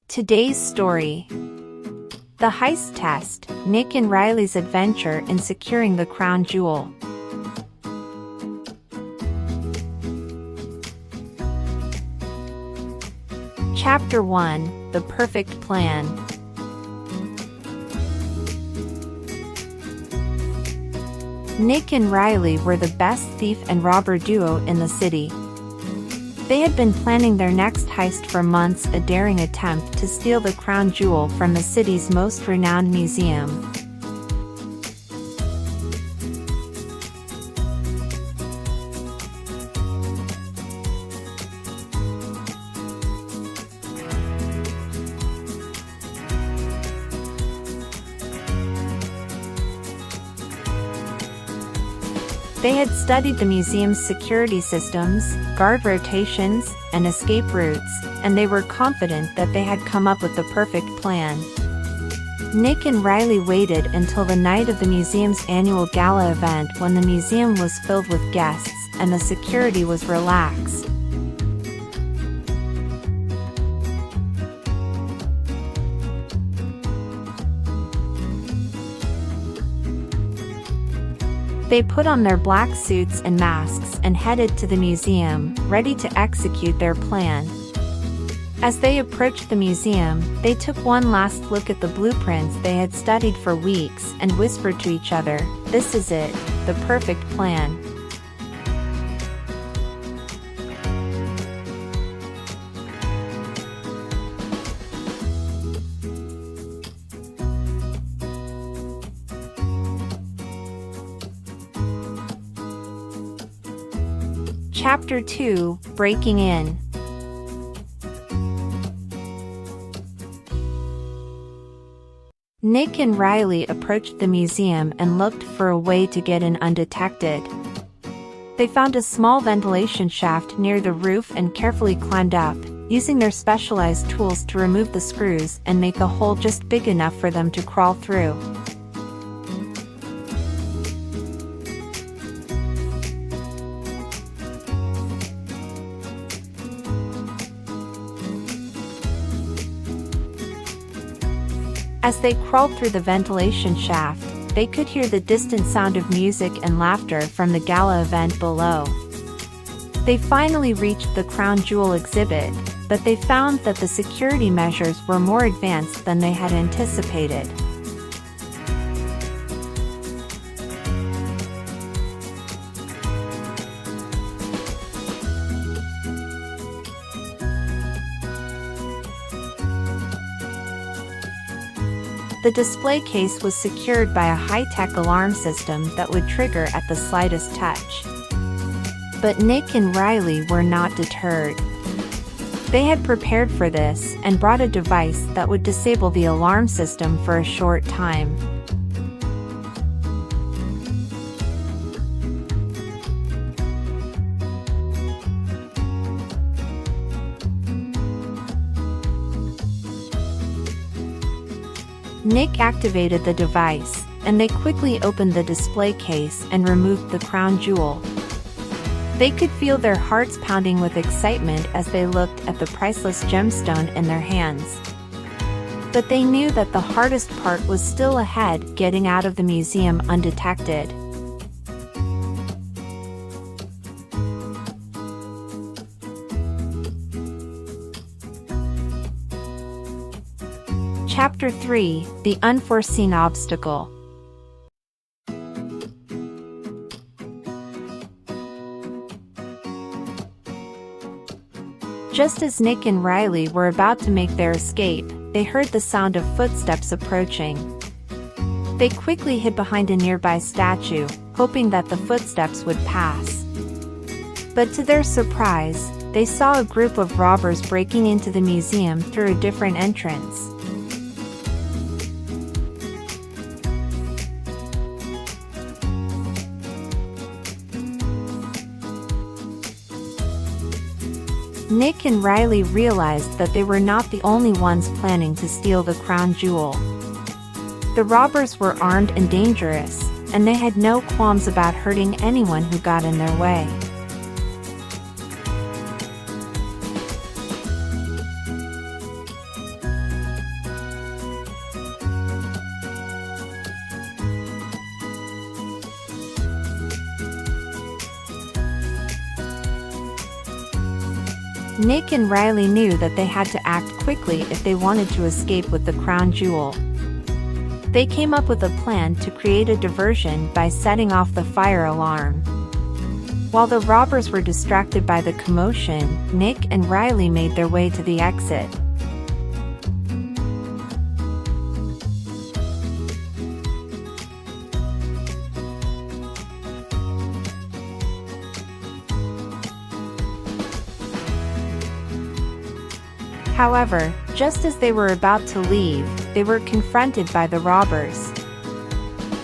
Today's story. The Heist Test, Nick and Riley's adventure in securing the crown jewel. Chapter 1, The Perfect Plan. Nick and Riley were the best thief and robber duo in the city. They had been planning their next heist for months, a daring attempt to steal the crown jewel from the city's most renowned museum. They had studied the museum's security systems, guard rotations, and escape routes, and they were confident that they had come up with the perfect plan. Nick and Riley waited until the night of the museum's annual gala event, when the museum was filled with guests and the security was relaxed. They put on their black suits and masks and headed to the museum, ready to execute their plan. As they approached the museum, they took one last look at the blueprints they had studied for weeks and whispered to each other, "This is it, the perfect plan." Chapter 2, Breaking In. Nick and Riley approached the museum and looked for a way to get in undetected. They found a small ventilation shaft near the roof and carefully climbed up, using their specialized tools to remove the screws and make a hole just big enough for them to crawl through. As they crawled through the ventilation shaft, they could hear the distant sound of music and laughter from the gala event below. They finally reached the crown jewel exhibit, but they found that the security measures were more advanced than they had anticipated. The display case was secured by a high-tech alarm system that would trigger at the slightest touch. But Nick and Riley were not deterred. They had prepared for this and brought a device that would disable the alarm system for a short time. Nick activated the device, and they quickly opened the display case and removed the crown jewel. They could feel their hearts pounding with excitement as they looked at the priceless gemstone in their hands. But they knew that the hardest part was still ahead, getting out of the museum undetected. Chapter 3, The Unforeseen Obstacle. Just as Nick and Riley were about to make their escape, they heard the sound of footsteps approaching. They quickly hid behind a nearby statue, hoping that the footsteps would pass. But to their surprise, they saw a group of robbers breaking into the museum through a different entrance. Nick and Riley realized that they were not the only ones planning to steal the crown jewel. The robbers were armed and dangerous, and they had no qualms about hurting anyone who got in their way. Nick and Riley knew that they had to act quickly if they wanted to escape with the crown jewel. They came up with a plan to create a diversion by setting off the fire alarm. While the robbers were distracted by the commotion, Nick and Riley made their way to the exit. However, just as they were about to leave, they were confronted by the robbers.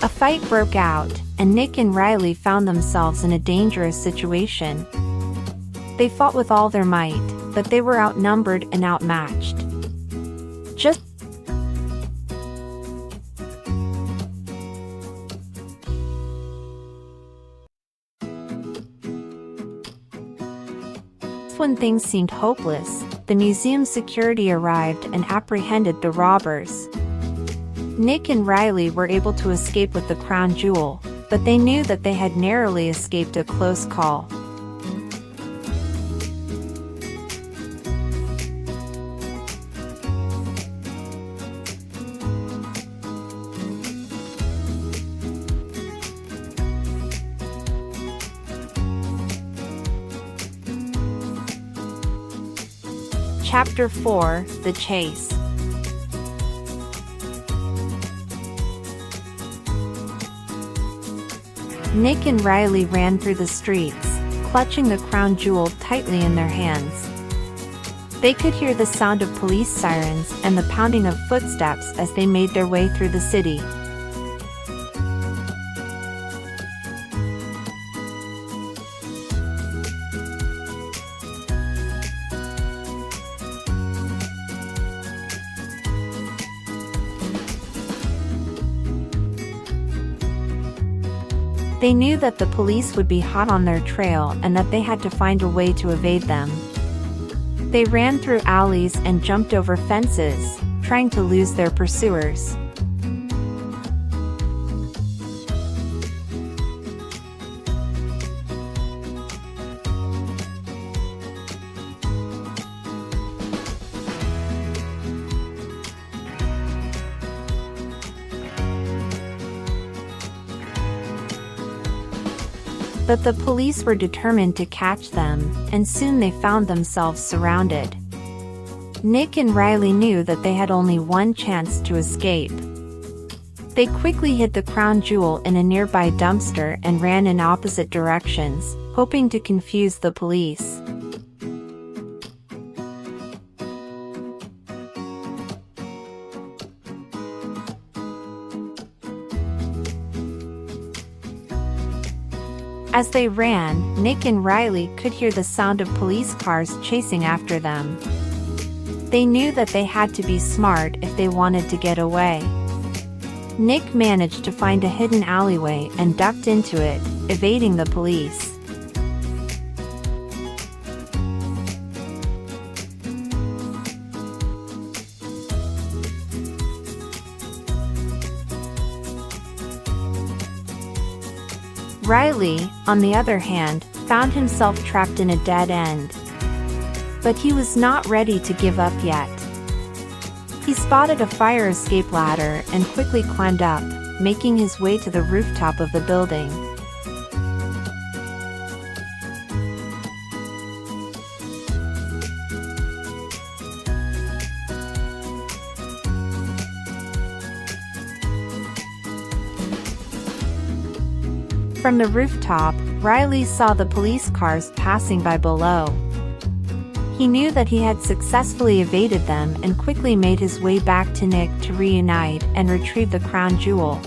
A fight broke out, and Nick and Riley found themselves in a dangerous situation. They fought with all their might, but they were outnumbered and outmatched. Just when things seemed hopeless, the museum security arrived and apprehended the robbers. Nick and Riley were able to escape with the crown jewel, but they knew that they had narrowly escaped a close call. Chapter 4: The Chase. Nick and Riley ran through the streets, clutching the crown jewel tightly in their hands. They could hear the sound of police sirens and the pounding of footsteps as they made their way through the city. They knew that the police would be hot on their trail and that they had to find a way to evade them. They ran through alleys and jumped over fences, trying to lose their pursuers. But the police were determined to catch them, and soon they found themselves surrounded. Nick and Riley knew that they had only one chance to escape. They quickly hid the crown jewel in a nearby dumpster and ran in opposite directions, hoping to confuse the police. As they ran, Nick and Riley could hear the sound of police cars chasing after them. They knew that they had to be smart if they wanted to get away. Nick managed to find a hidden alleyway and ducked into it, evading the police. Riley, on the other hand, found himself trapped in a dead end. But he was not ready to give up yet. He spotted a fire escape ladder and quickly climbed up, making his way to the rooftop of the building. From the rooftop, Riley saw the police cars passing by below. He knew that he had successfully evaded them and quickly made his way back to Nick to reunite and retrieve the crown jewel.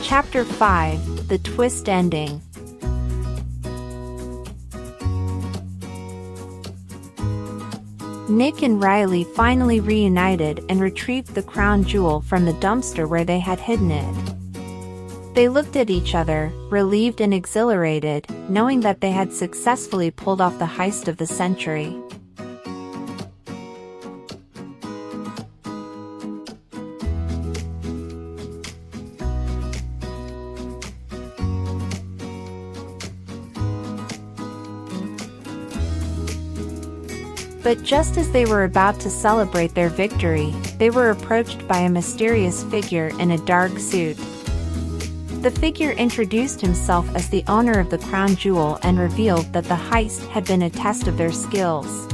Chapter 5: The Twist Ending. Nick and Riley finally reunited and retrieved the crown jewel from the dumpster where they had hidden it. They looked at each other, relieved and exhilarated, knowing that they had successfully pulled off the heist of the century. But just as they were about to celebrate their victory, they were approached by a mysterious figure in a dark suit. The figure introduced himself as the owner of the crown jewel and revealed that the heist had been a test of their skills.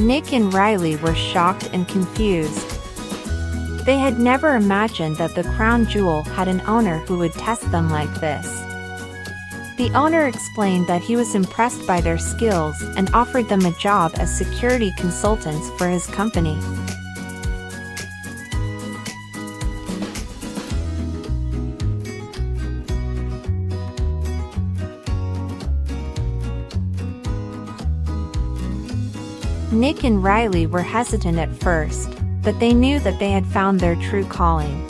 Nick and Riley were shocked and confused. They had never imagined that the crown jewel had an owner who would test them like this. The owner explained that he was impressed by their skills and offered them a job as security consultants for his company. Nick and Riley were hesitant at first, but they knew that they had found their true calling.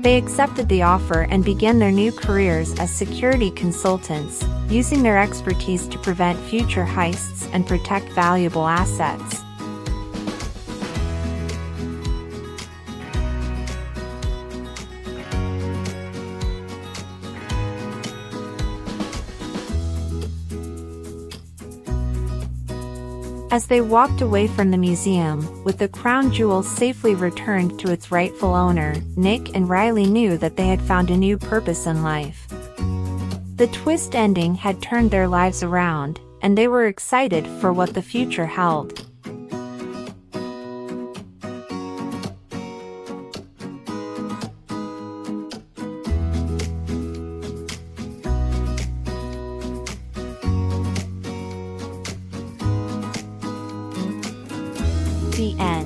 They accepted the offer and began their new careers as security consultants, using their expertise to prevent future heists and protect valuable assets. As they walked away from the museum, with the crown jewel safely returned to its rightful owner, Nick and Riley knew that they had found a new purpose in life. The twist ending had turned their lives around, and they were excited for what the future held. The end.